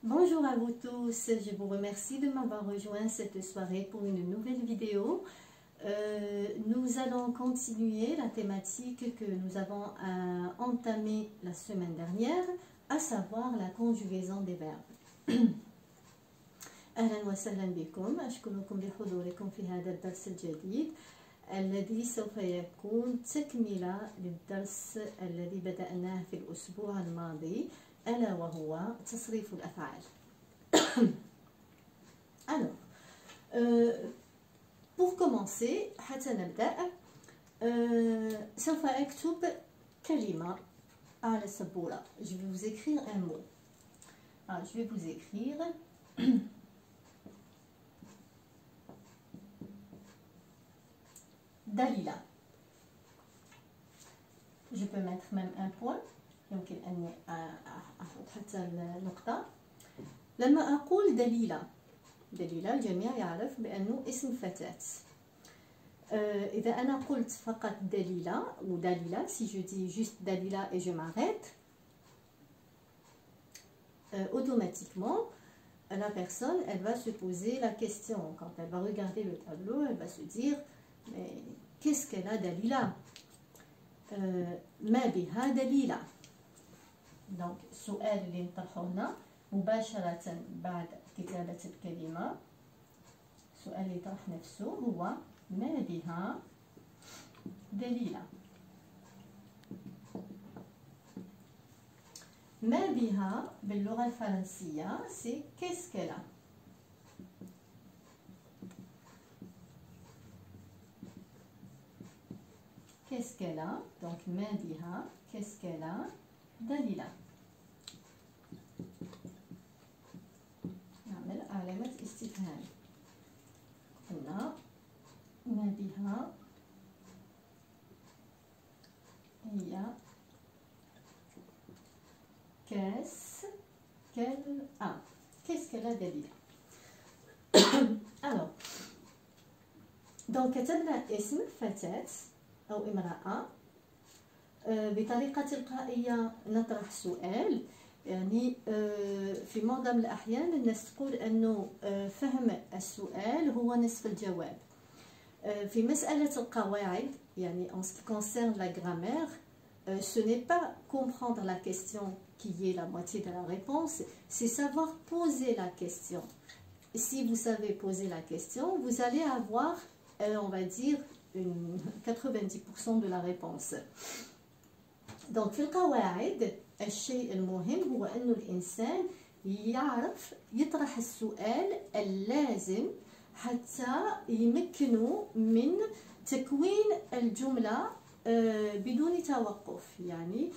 Bonjour à vous tous, je vous remercie de m'avoir rejoint cette soirée pour une nouvelle vidéo. Nous allons continuer la thématique que nous avons entamée la semaine dernière, à savoir la conjugaison des verbes. أهلا وسهلا بكم، أشكركم بحضوركم في هذا الدرس الجديد الذي سوف يكون تكملة للدرس الذي بدأناه في الأسبوع الماضي، ألا وهو تصريف الأفعال. Alors, pour commencer حتى نبدأ سوف أكتب كلمة على السبورة. Je vais vous écrire un mot. Alors, je vais vous écrire دليلة. Je peux mettre même un point، يمكن أني أحط حتى النقطة. لما أقول دليلة، دليلة الجميع يعرف بأنه اسم فتاة. إذا أنا قلت فقط دليلة ou دليلة، si je dis juste دليلة et je m'arrête, automatiquement la personne elle va se poser la question. Quand elle va regarder le tableau, elle va se dire mais qu'est-ce qu'elle a دليلة؟ ما بها دليلة. donc السؤال اللي نطرحه هنا مباشرة بعد كتابة الكلمة، السؤال اللي يطرح نفسه هو ما بها دليلة. ما بها باللغة الفرنسية c'est qu'est-ce qu'elle a. Qu'est-ce qu'elle a? Donc ما بها qu'est-ce qu'elle a دليلة. نعمل علامة استفهام. قلنا ما بها هي qu'est-ce qu'elle a. Qu'est-ce qu'elle a دليلة. alors donc كتبنا اسم فتاة أو امرأة. بطريقة تلقائية نطرح سؤال، يعني في معظم الأحيان الناس تقول أنه فهم السؤال هو نصف الجواب. في مسألة القواعد يعني en ce qui concerne la grammaire, ce n'est pas comprendre la question qui est la moitié de la réponse, c'est savoir poser la question. Si vous savez poser la question, vous allez avoir, on va dire, 90% de la réponse. donc في القواعد الشيء المهم هو أنه الإنسان يعرف يطرح السؤال اللازم حتى يمكنه من تكوين الجملة بدون توقف. يعني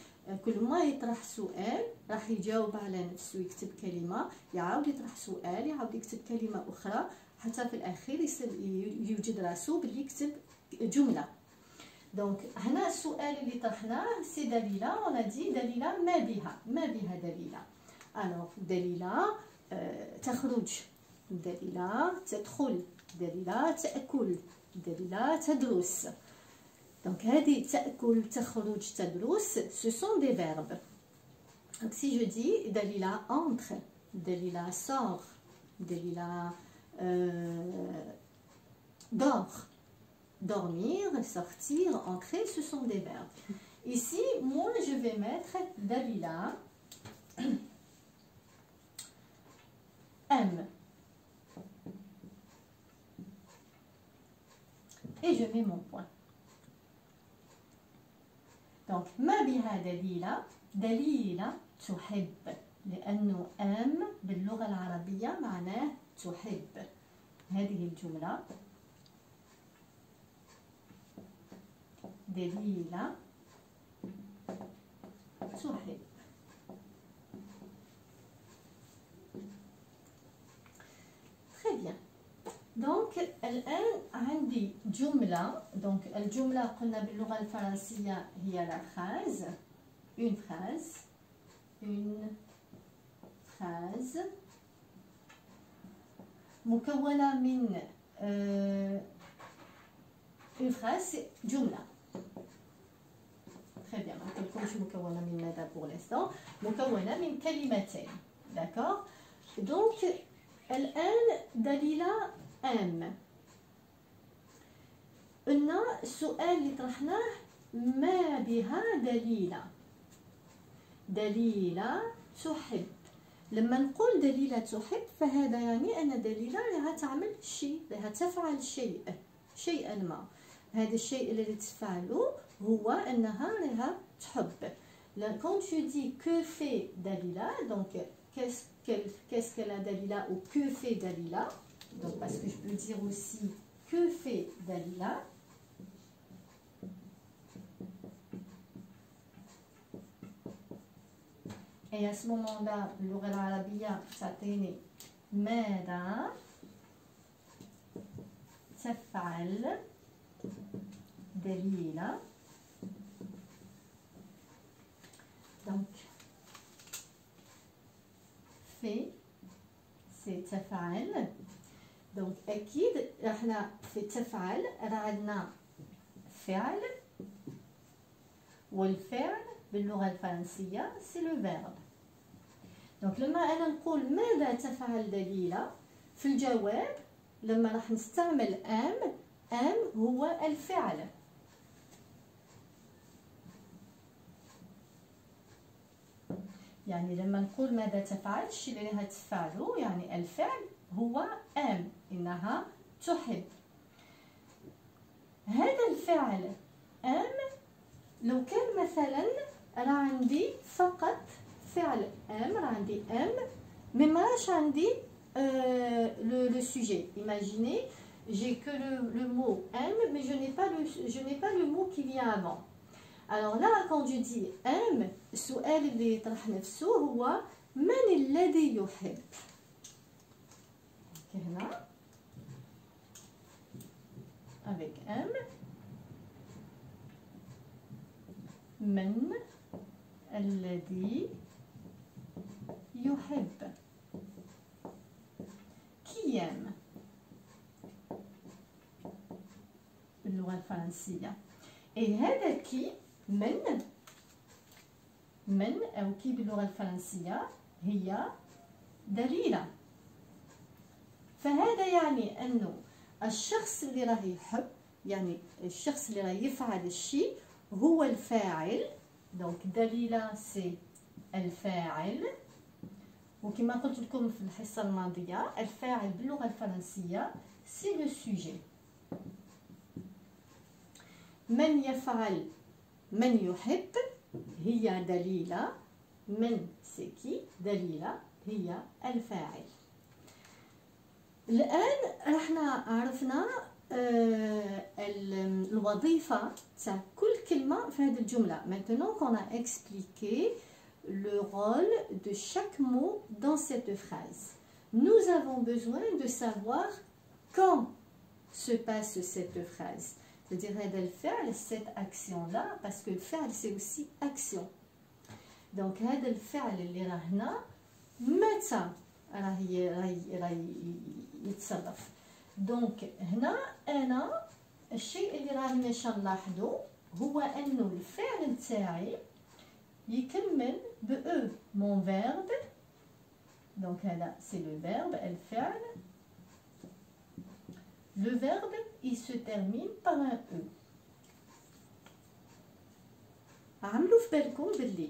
كل ما يطرح سؤال راح يجاوب على نفسه، يكتب كلمة، يعاود يطرح سؤال، يعاود يكتب كلمة أخرى، حتى في الأخير يوجد راسه باللي يكتب جملة. دونك هنا السؤال اللي طرحناه سي دليلة، on a dit دليلة ما بها، ما بها دليلة. alors دليلة تخرج، دليلة تدخل، دليلة تأكل، دليلة تدرس. donc هذه تأكل تخرج تدرس ce sont des verbes. donc si je dis دليلة entre، دليلة sort، دليلة dort. dormir, sortir, entrer, ce sont des verbes. Ici, moi, je vais mettre Dalila aime. Et je mets mon point. donc ما بها دليلة، دليلة تحب، لأنه أم باللغة العربية معناه تحب. هذه الجملة دليلة تحب. très bien. donc الآن عندي جملة. donc الجملة قلنا باللغة الفرنسية هي la phrase، une phrase، une phrase مكونة من une phrase جملة. très bien. ما قلتلكمش مكونة من ماذا pour l'instant، مكونة من كلمتين. d'accord. دونك الآن دليلة ام. قلنا السؤال اللي طرحناه ما بها دليلة. دليلة تحب. لما نقول دليلة تحب فهذا يعني أن دليلة راها تعمل شيء، راها تفعل شيء، شيئا ما. هذا الشيء الذي تفعله هو أنها راها تحب. Quand tu dis que fait Dalila, donc qu'est-ce qu'elle a Dalila ou que fait Dalila, donc parce que je peux dire aussi que fait Dalila. Et à ce moment-là, اللغة العربية تعطيني ماذا تفعل دليلة. donc fait c'est تفعل. donc أكيد احنا في تفعل راه عندنا فعل، والفعل باللغة الفرنسية سي لو فيرب. دونك لما أنا نقول ماذا تفعل دليلة في الجواب، لما راح نستعمل ام هو الفعل. يعني لما نقول ماذا تفعل، الشيء اللي راح تفعله يعني الفعل هو ام، إنها تحب. هذا الفعل ام لو كان مثلا راه عندي فقط فعل ام، راه عندي ام مي ماراش عندي le sujet. Imaginez, j'ai que le mot aime, mais je n'ai pas le mot qui vient avant. Alors là, quand je dis aime, السؤال اللي يطرح نفسه هو من الذي يحب. هنا avec aime، من الذي يحب. qui aime باللغة الفرنسية. et هذا كي من أو كي باللغة الفرنسية هي دليلة. فهذا يعني أنه الشخص اللي راه يحب، يعني الشخص اللي راه يفعل الشيء هو الفاعل. دونك دليلة سي الفاعل. وكما قلت لكم في الحصة الماضية، الفاعل باللغة الفرنسية سي لو سوجي. من يفعل، من يحب هي دليلة. من سي كي، دليلة هي الفاعل. الآن رحنا عرفنا الوظيفة تاع كل كلمة في هذه الجملة. Maintenant qu'on a expliqué le rôle de chaque mot dans cette phrase, nous avons besoin de savoir quand se passe cette phrase. C'est-à-dire هذا الفعل، cette action-là, parce que le فعل c'est aussi action. Donc هذا الفعل اللي راه هنا متى راه يتصرف. دونك هنا انا الشيء اللي راني نلاحظو هو انه الفعل تاعي يكمل ب او مون فيرب. دونك هذا سي لو فيرب الفعل. لو فيرب il se termine par un e. عملوا في بالكم باللي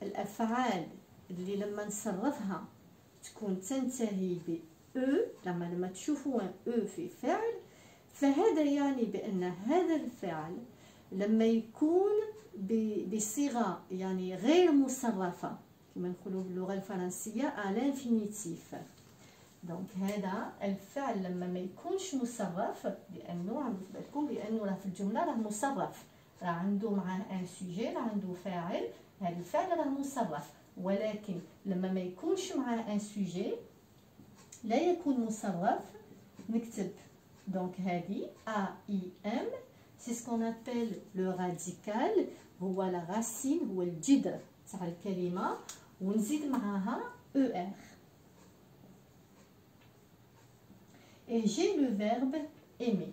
الافعال اللي لما نصرفها تكون تنتهي ب او، لما تشوفوا ان او في فعل، فهذا يعني بان هذا الفعل لما يكون بصيغه يعني غير مصرفه كما نقولوا باللغه الفرنسيه على انفينيتيف. دونك هذا الفعل لما ما يكونش مصرف، لانه عندو في بالكم لانه راه في الجمله راه مصرف، راه عنده معاه ان سوجي، راه عنده فاعل، هذا الفعل راه مصرف. ولكن لما ما يكونش معاه ان سوجي لا يكون مصرف نكتب دونك هذه ا اي ام. سي سكون ابل لو راديكال، هو لا راسين، هو الجذر تاع الكلمه، ونزيد معاها او ار. اي جي لو فيرب ايمي.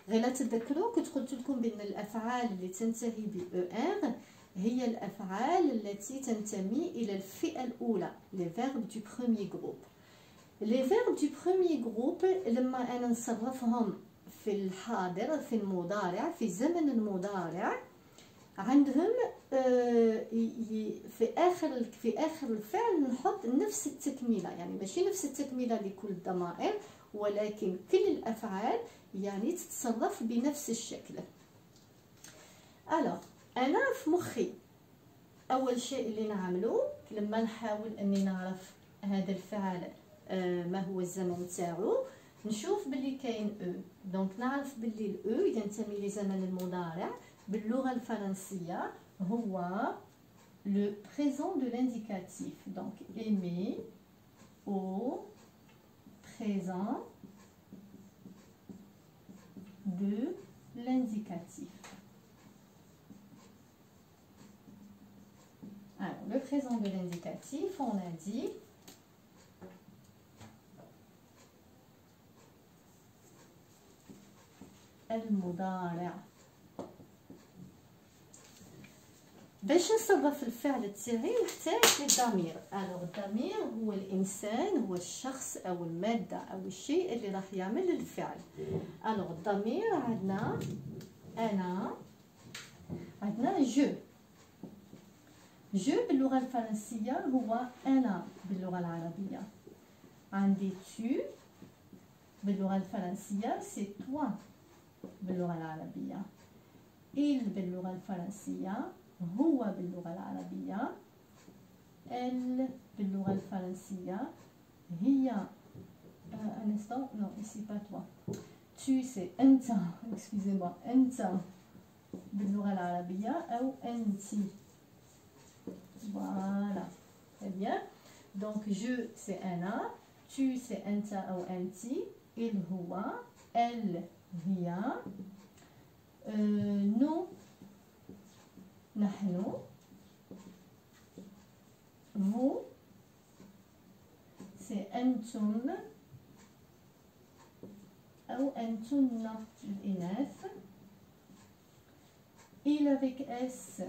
غير لا تذكروا كنت قلت لكم بان الافعال اللي تنتهي ب او ار هي الأفعال التي تنتمي إلى الفئة الأولى les verbes du premier groupe. les verbes du premier groupe لما أنا نصرفهم في الحاضر في المضارع في زمن المضارع عندهم في آخر الفعل نحط نفس التكملة، يعني ماشي نفس التكملة لكل الضمائر ولكن كل الأفعال يعني تتصرف بنفس الشكل. أنا في مخي أول شيء اللي نعمله لما نحاول أني نعرف هذا الفعل ما هو الزمن تاعو، نشوف باللي كاين او، دونك نعرف باللي الاو ينتمي لزمن المضارع باللغة الفرنسية هو le présent de l'indicatif، donc aimer au présent de l'indicatif. Alors, le présent de l'indicatif, on a dit المضارع. باش نصرف الفعل تاعي نحتاج للضمير. الوغ الضمير هو الانسان، هو الشخص او الماده او الشيء اللي راح يعمل الفعل. الوغ الضمير عندنا انا، عندنا جو باللغه الفرنسيه هو انا باللغه العربيه. عندي tu باللغه الفرنسيه سي توا باللغه العربيه. il باللغه الفرنسيه هو باللغة العربية. elle باللغة الفرنسية هي un instant, non ici pas toi, tu c'est أنت excusez-moi أنت باللغة العربية أو أنتي. voilà très bien. donc je c'est أنا، tu c'est أنت أو أنتي، il هو، elle هي، nous نحن، vous c'est أنتم أو أنتن الإناث. il avec s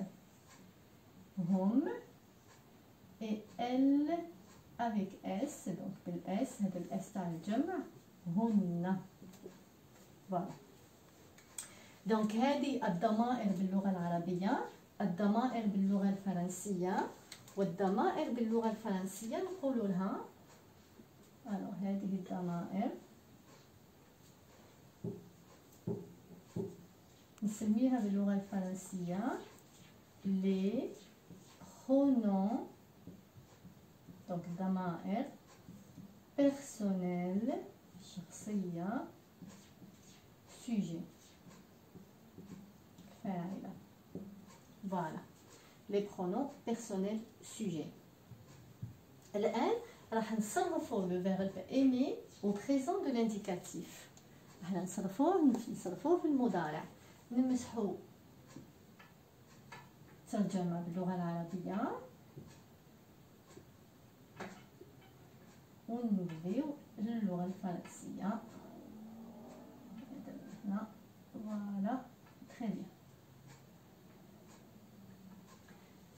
هم et elle avec s donc بالاس، هذا الاس تاع الجمع هن. voilà. دونك هذه الضمائر باللغة العربية، الضمائر باللغة الفرنسية، والضمائر باللغة الفرنسية نقول لها هذه الضمائر نسميها باللغة الفرنسية les pronoms، donc ضمائر personnelles شخصية، sujet فاعلة. voilà les pronoms personnels sujets. الآن راح نصرفوا le verbe aimer au présent de l'indicatif. راح نصرفوه في المضارع. نمسحوا ترجمة باللغة العربية ونبديو للغة الفرنسية. voilà très bien.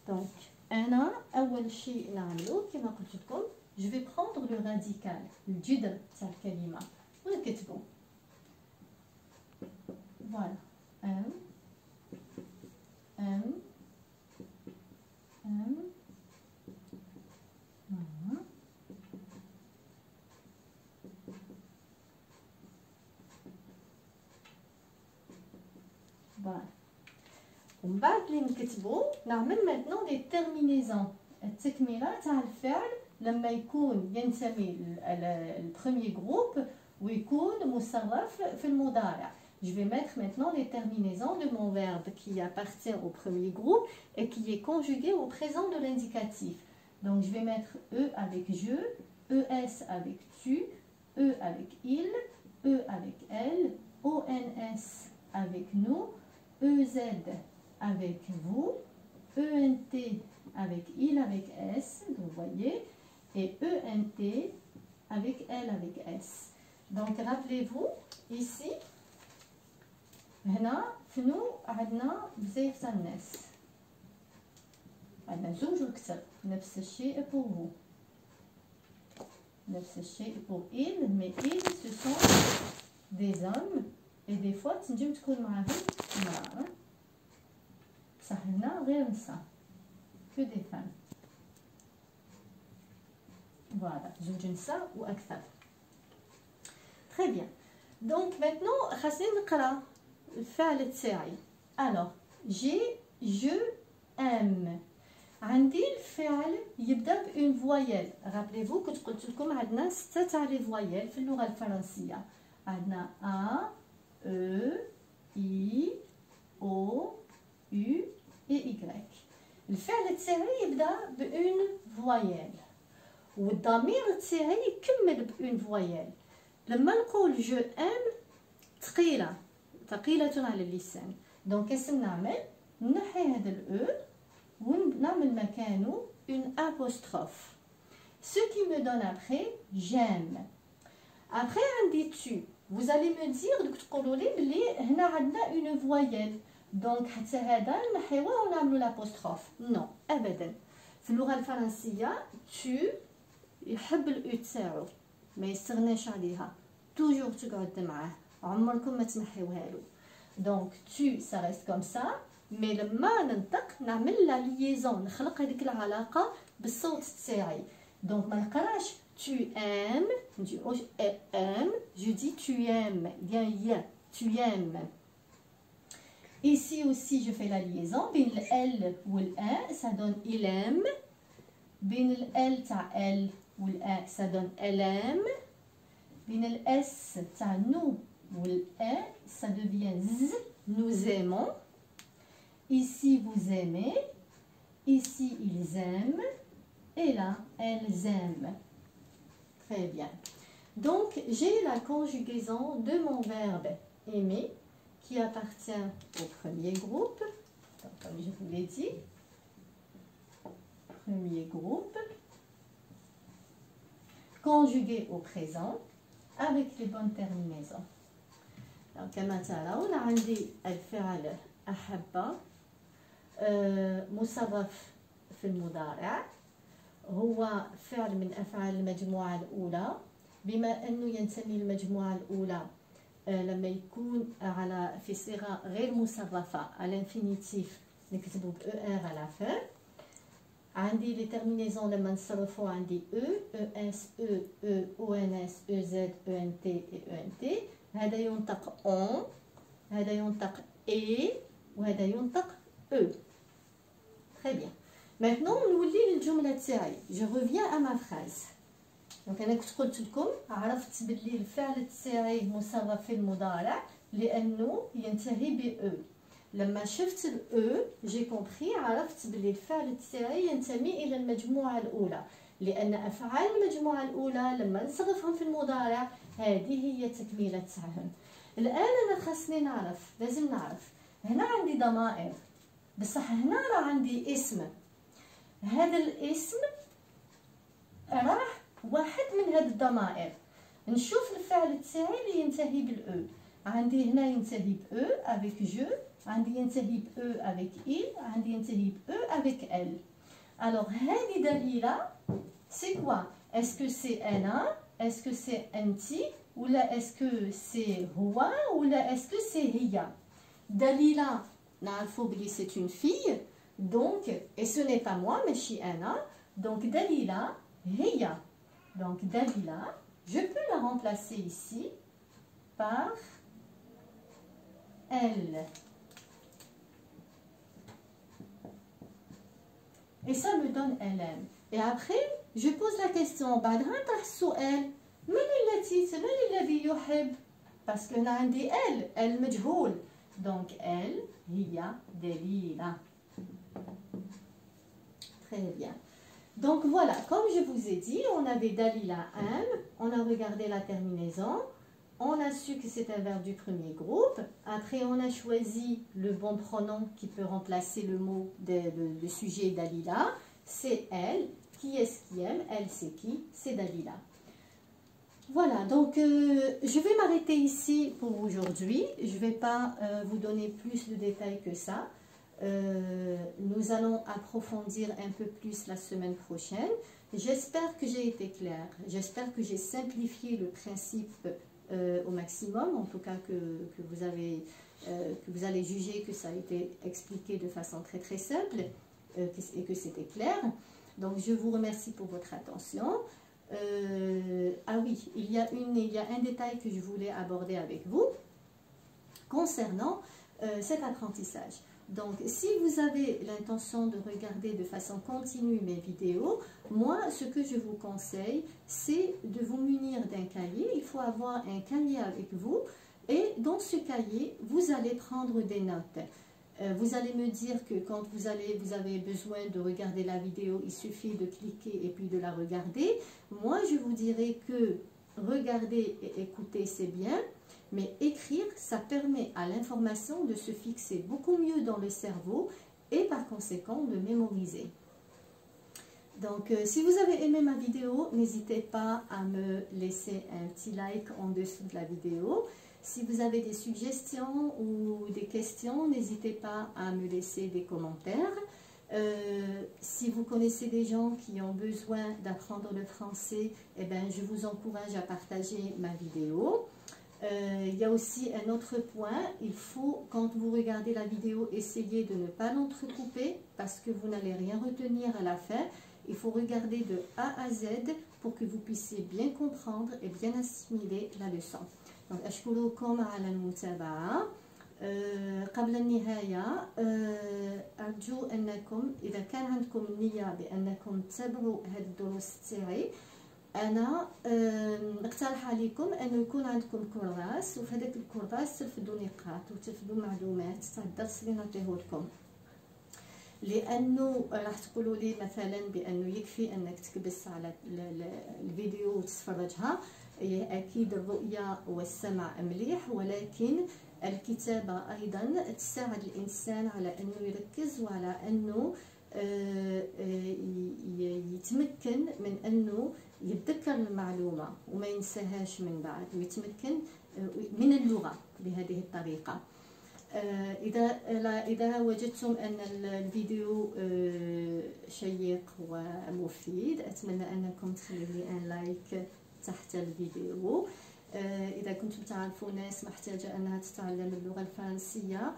donc أنا أول شيء نعملو كما قلت لكم je vais prendre le radical الجذر تاع الكلمة ونكتبو. voilà un voilà. ومن بعد اللي نكتبو نعمل maintenant des terminaisons، التكملة تاع الفعل لما يكون ينتمي للبروميي جروب ويكون مصرف في المضارع. je vais mettre maintenant les terminaisons de mon verbe qui appartient au premier groupe et qui est conjugué au présent de l'indicatif. donc je vais mettre e avec je, es avec tu, e avec il, e avec elle, ons avec nous, ez avec vous, ent avec il avec s, vous voyez, et ent avec elle avec s. donc rappelez-vous ici هنا فنو عندنا بزاف تاع الناس عندنا زوج وكثر. نفس الشيء pour vous. نفس الشيء pour ils, mais ils ce sont des hommes et des fois تنجم تكون معاهم امرأة. بصح هنا غير نساء. que des femmes. Voilà, زوج نساء وأكثر. Très bien. Donc maintenant خاصني نقرا الفعل تاعي. Alors j'ai, je, aime. عندي الفعل يبدا بون فويل. rappelez-vous كنت قلت لكم عندنا 6 تاع لي فويل في اللغه الفرنسيه. عندنا ا او اي او يو اي اي. الفعل تاعي يبدا بون فويل والضمير تاعي يكمل بون فويل. لما نقول جو ام ثقيله على اللسان. دونك اش نعمل؟ نحي هذا الاو ونعمل مكانه une apostrophe. Ce qui me donne après j'aime. Après عندي tu. Vous allez me dire دوك تقولوا لي بلي هنا عندنا une voyelle. دونك حتى هذا نحيوه ونعملوا لابوستروف. نو ابدا. في اللغه الفرنسيه tu يحب الاو تاعو ما يستغناش عليها. توجور تقعد معاه عمركم ما تنحيوها له. دونك tu ça reste comme ça. مي لما ننطق نعمل لا ليزون نخلق هذيك العلاقه بالصوت تاعي. دونك ما نقراش tu aimes نجي aime je dis tu aimes bien ya tu aimes. Ici aussi je fais la liaison بين ال والان ça donne il aime. بين ال تاع ال والان ça donne elle aime. بين الاس تاع nous والان ça devient z nous aimons. Ici, vous aimez. Ici, ils aiment. Et là, elles aiment. Très bien. Donc, j'ai la conjugaison de mon verbe aimer qui appartient au premier groupe. Donc, comme je vous l'ai dit. Premier groupe. Conjugué au présent avec les bonnes terminaisons. Donc, كما ترون عندي الفعل أحب مصرف في المضارع. هو فعل من أفعال المجموعة الأولى. بما أنه ينتمي للمجموعة الأولى لما يكون في صيغة غير مصرفة على انفينيتيف نكتبو ب ER على fin. عندي لي تيرمينيزون لما نصرفو عندي ES ONS EZ ENT ENT. هذا ينطق on هذا ينطق E وهذا ينطق E. Très bien. Maintenant نولي للجملة تاعي. Je reviens à ma phrase. دونك انا كنت قلت لكم عرفت بلي الفعل تاعي مصرف في المضارع لانه ينتهي ب E. لما شفت ال E j'ai compris عرفت بلي الفعل تاعي ينتمي الى المجموعة الاولى لان افعال المجموعة الاولى لما نصرفهم في المضارع هذه هي تكملة تاعهم. الان انا خاصني نعرف لازم نعرف هنا عندي ضمائر بصح هنا راه عندي اسم. هذا الاسم راه واحد من هاد الضمائر. نشوف الفعل تاعي اللي ينتهي بالاو. عندي هنا ينتهي ب او افيك جو. عندي ينتهي ب او افيك il. عندي ينتهي ب او افيك ال. الوغ هذه دليله سي كوا؟ اسكو سي انا؟ اسكو سي انتي؟ ولا اسكو سي هو؟ ولا اسكو سي هي؟ دليله نعرفو بلي سي اون في دونك et ce n'est pas moi ماشي انا. دونك دليله هي. Donc Dalila, je peux la remplacer ici par elle. Et ça me donne elle. Et après, je pose la question. بعدها نطرح السؤال من التي من الذي يحب؟ parce que هنا عندي elle مجهول. Donc elle هي دليلة. Très bien. Donc voilà, comme je vous ai dit, on avait Dalila aime, on a regardé la terminaison, on a su que c'est un verbe du premier groupe. Après, on a choisi le bon pronom qui peut remplacer le mot, le sujet Dalila. C'est elle. Qui est-ce qui aime? Elle, c'est qui? C'est Dalila. Voilà, donc je vais m'arrêter ici pour aujourd'hui. Je ne vais pas vous donner plus de détails que ça. Nous allons approfondir un peu plus la semaine prochaine. J'espère que j'ai été claire, j'espère que j'ai simplifié le principe au maximum, en tout cas que vous allez juger que ça a été expliqué de façon très très simple et que c'était clair. Donc je vous remercie pour votre attention. Ah oui, il y a un détail que je voulais aborder avec vous concernant cet apprentissage. Donc, si vous avez l'intention de regarder de façon continue mes vidéos, moi, ce que je vous conseille, c'est de vous munir d'un cahier. Il faut avoir un cahier avec vous et dans ce cahier, vous allez prendre des notes. Vous allez me dire que quand vous avez besoin de regarder la vidéo, il suffit de cliquer et puis de la regarder. Moi, je vous dirais que regarder et écouter, c'est bien. Mais écrire, ça permet à l'information de se fixer beaucoup mieux dans le cerveau et par conséquent de mémoriser. Donc, si vous avez aimé ma vidéo, n'hésitez pas à me laisser un petit like en dessous de la vidéo. Si vous avez des suggestions ou des questions, n'hésitez pas à me laisser des commentaires. Si vous connaissez des gens qui ont besoin d'apprendre le français, eh bien, je vous encourage à partager ma vidéo. Il y a aussi un autre point, il faut, quand vous regardez la vidéo, essayer de ne pas l'entrecouper parce que vous n'allez rien retenir à la fin. Il faut regarder de A à Z pour que vous puissiez bien comprendre et bien assimiler la leçon. Donc, أشكركم على المتابعة. قبل النهاية أرجو أنكم إذا كان عندكم نية بأنكم تتابعوا هذه الدروس تاعي، أنا نقترح عليكم أنه يكون عندكم كراس، وفي هذاك الكراس ترفدوا نقاط وترفدوا معلومات تاع الدرس اللي نعطيه لكم. لأنه راح تقولوا لي مثلا بأنه يكفي أنك تكبس على الفيديو وتتفرجها، أكيد الرؤية والسمع مليح، ولكن الكتابة أيضا تساعد الإنسان على أنه يركز وعلى أنه يتمكن من أنه يتذكر المعلومة وما ينساهاش من بعد، ويتمكن من اللغة بهذه الطريقة. إذا وجدتم أن الفيديو شيق ومفيد، أتمنى أنكم تخلوا لي ان لايك تحت الفيديو. إذا كنتم تعرفون ناس محتاجة أنها تتعلم اللغة الفرنسية،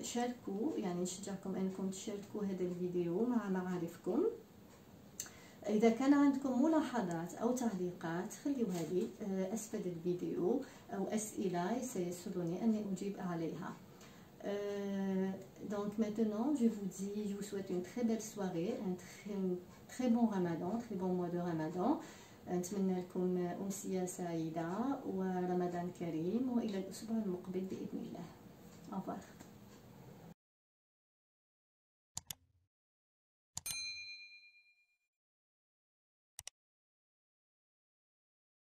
شاركوا، يعني نشجعكم أنكم تشاركوا هذا الفيديو مع معارفكم. إذا كان عندكم ملاحظات أو تعليقات خلوها لي أسفل الفيديو، أو أسئلة سيسرني أن أجيب عليها. Donc maintenant, je vous dis, je vous souhaite une très belle soirée, un très bon Ramadan, très bon mois de Ramadan. نتمنى لكم أمسية سعيدة ورمضان كريم، وإلى الأسبوع المقبل بإذن الله. Au revoir.